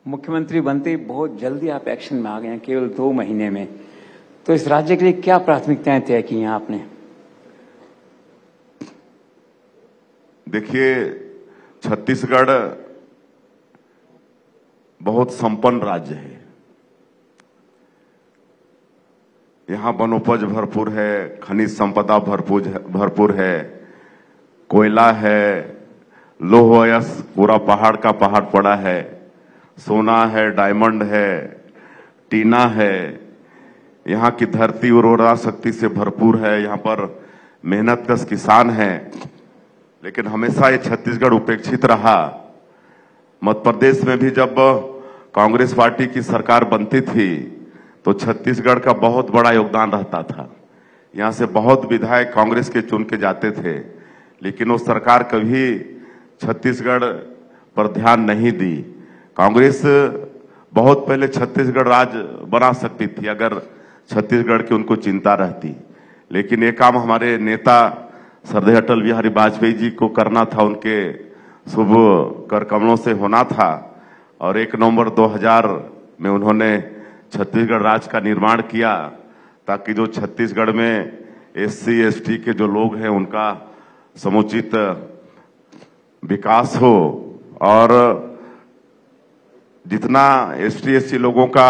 मुख्यमंत्री बनते ही बहुत जल्दी आप एक्शन में आ गए हैं, केवल 2 महीने में। तो इस राज्य के लिए क्या प्राथमिकताएं तय की हैं आपने? देखिए, छत्तीसगढ़ बहुत संपन्न राज्य है। यहाँ वनोपज भरपूर है, खनिज संपदा भरपूर है, कोयला है, लौह अयस्क पूरा पहाड़ का पहाड़ पड़ा है, सोना है, डायमंड है, टीना है। यहाँ की धरती उर्वरा शक्ति से भरपूर है। यहाँ पर मेहनतकश किसान हैं। लेकिन हमेशा ये छत्तीसगढ़ उपेक्षित रहा। मध्य प्रदेश में भी जब कांग्रेस पार्टी की सरकार बनती थी तो छत्तीसगढ़ का बहुत बड़ा योगदान रहता था। यहाँ से बहुत विधायक कांग्रेस के चुन के जाते थे, लेकिन वो सरकार कभी छत्तीसगढ़ पर ध्यान नहीं दी। कांग्रेस बहुत पहले छत्तीसगढ़ राज्य बना सकती थी अगर छत्तीसगढ़ की उनको चिंता रहती, लेकिन ये काम हमारे नेता श्रद्धेय अटल बिहारी वाजपेयी जी को करना था, उनके शुभ कर कमलों से होना था। और 1 नवंबर 2000 में उन्होंने छत्तीसगढ़ राज्य का निर्माण किया ताकि जो छत्तीसगढ़ में SC ST के जो लोग हैं उनका समुचित विकास हो। और जितना ST SC लोगों का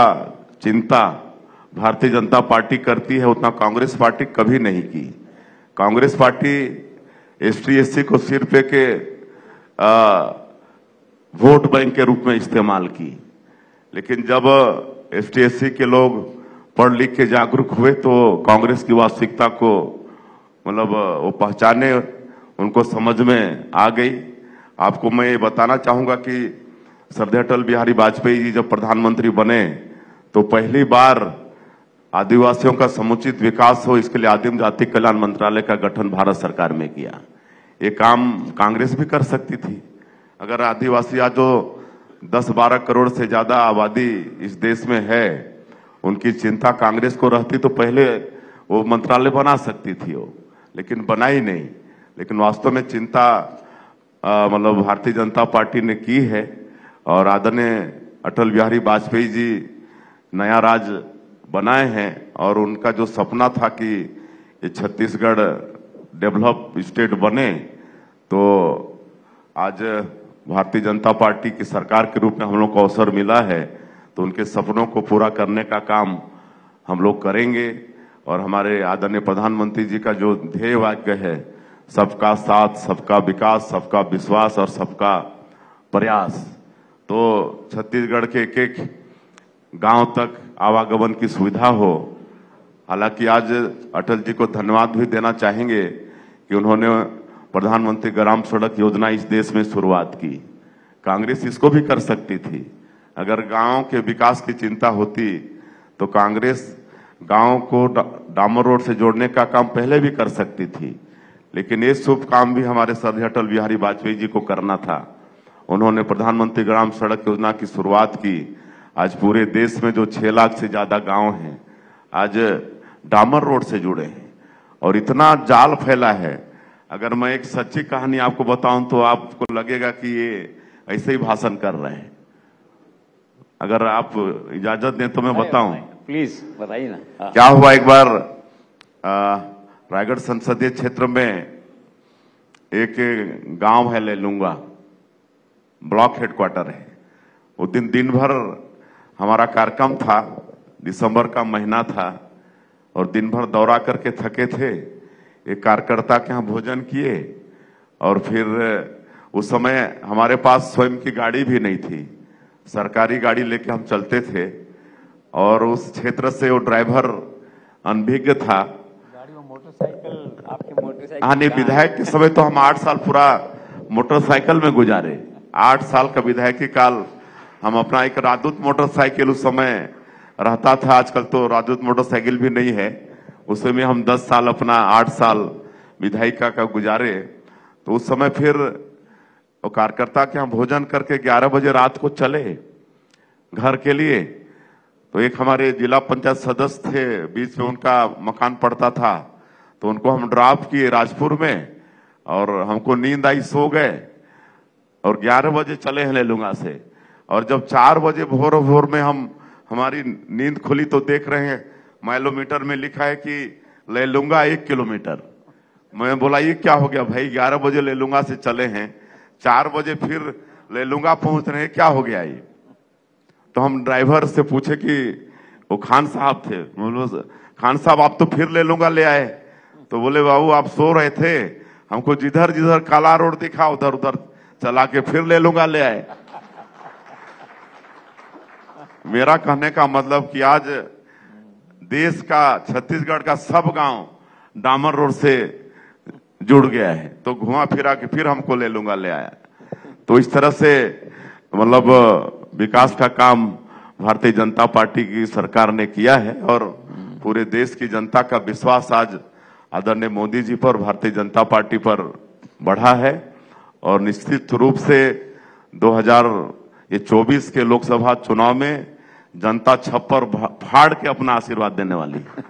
चिंता भारतीय जनता पार्टी करती है उतना कांग्रेस पार्टी कभी नहीं की। कांग्रेस पार्टी ST SC को सिर्फ एक वोट बैंक के रूप में इस्तेमाल की। लेकिन जब ST SC के लोग पढ़ लिख के जागरूक हुए तो कांग्रेस की वास्तविकता को मतलब वो पहचाने, उनको समझ में आ गई। आपको मैं ये बताना चाहूंगा कि श्रद्धेय अटल बिहारी वाजपेयी जी जब प्रधानमंत्री बने तो पहली बार आदिवासियों का समुचित विकास हो, इसके लिए आदिम जाति कल्याण मंत्रालय का गठन भारत सरकार में किया। ये काम कांग्रेस भी कर सकती थी। अगर आदिवासी आज जो 10-12 करोड़ से ज्यादा आबादी इस देश में है, उनकी चिंता कांग्रेस को रहती तो पहले वो मंत्रालय बना सकती थी वो, लेकिन बना ही नहीं। लेकिन वास्तव में चिंता मतलब भारतीय जनता पार्टी ने की है। और आदरणीय अटल बिहारी वाजपेयी जी नया राज्य बनाए हैं और उनका जो सपना था कि ये छत्तीसगढ़ डेवलप स्टेट बने, तो आज भारतीय जनता पार्टी की सरकार के रूप में हम लोग को अवसर मिला है, तो उनके सपनों को पूरा करने का काम हम लोग करेंगे। और हमारे आदरणीय प्रधानमंत्री जी का जो ध्येय वाक्य है, सबका साथ, सबका विकास, सबका विश्वास और सबका प्रयास, तो छत्तीसगढ़ के एक गांव तक आवागमन की सुविधा हो। हालांकि आज अटल जी को धन्यवाद भी देना चाहेंगे कि उन्होंने प्रधानमंत्री ग्राम सड़क योजना इस देश में शुरुआत की। कांग्रेस इसको भी कर सकती थी। अगर गांव के विकास की चिंता होती तो कांग्रेस गांव को डामर रोड से जोड़ने का काम पहले भी कर सकती थी, लेकिन ये शुभ काम भी हमारे श्रद्धेय अटल बिहारी वाजपेयी जी को करना था। उन्होंने प्रधानमंत्री ग्राम सड़क योजना की शुरुआत की। आज पूरे देश में जो 6 लाख से ज्यादा गांव हैं आज डामर रोड से जुड़े हैं और इतना जाल फैला है। अगर मैं एक सच्ची कहानी आपको बताऊं तो आपको लगेगा कि ये ऐसे ही भाषण कर रहे हैं। अगर आप इजाजत दें तो मैं बताऊं। प्लीज बताइए ना। क्या हुआ, एक बार रायगढ़ संसदीय क्षेत्र में एक गांव है, ले लूंगा, ब्लॉक हेडक्वार्टर है। वो दिन भर हमारा कार्यक्रम था, दिसंबर का महीना था और दिन भर दौरा करके थके थे। एक कार्यकर्ता के यहाँ भोजन किए और फिर उस समय हमारे पास स्वयं की गाड़ी भी नहीं थी, सरकारी गाड़ी लेके हम चलते थे। और उस क्षेत्र से वो ड्राइवर अनभिज्ञ था। गाड़ी में मोटरसाइकिल, आपके मोटरसाइकिल? हाँ, नहीं, विधायक के समय तो हम 8 साल पूरा मोटरसाइकिल में गुजारे। 8 साल का विधायकी काल हम अपना एक राजदूत मोटरसाइकिल उस समय रहता था, आजकल तो राजदूत मोटरसाइकिल भी नहीं है, उसमें हम 10 साल अपना 8 साल विधायिका का गुजारे। तो उस समय फिर वो कार्यकर्ता के यहाँ भोजन करके 11 बजे रात को चले घर के लिए। तो एक हमारे जिला पंचायत सदस्य थे, बीच में उनका मकान पड़ता था, तो उनको हम ड्रॉप किए राजपुर में और हमको नींद आई, सो गए और 11 बजे चले हैं लेलुंगा से। और जब 4 बजे भोर भोर में हमारी नींद खुली तो देख रहे हैं माइलोमीटर में लिखा है कि ले लूंगा 1 किलोमीटर। मैं बोला ये क्या हो गया भाई, 11 बजे ले लूंगा से चले हैं, 4 बजे फिर ले लूंगा पहुंच रहे हैं, क्या हो गया ये। तो हम ड्राइवर से पूछे कि वो खान साहब थे, खान साहब आप तो फिर ले लूंगा ले आए। तो बोले बाबू आप सो रहे थे, हमको जिधर जिधर काला रोड दिखा उधर उधर चला के फिर ले लूंगा ले आए। मेरा कहने का मतलब कि आज देश का, छत्तीसगढ़ का सब गांव डामर रोड से जुड़ गया है, तो घुमा फिरा के फिर हमको ले लूंगा ले आया। तो इस तरह से मतलब विकास का काम भारतीय जनता पार्टी की सरकार ने किया है और पूरे देश की जनता का विश्वास आज आदरणीय मोदी जी पर, भारतीय जनता पार्टी पर बढ़ा है। और निश्चित रूप से 2024 के लोकसभा चुनाव में जनता छप्पर फाड़ के अपना आशीर्वाद देने वाली है।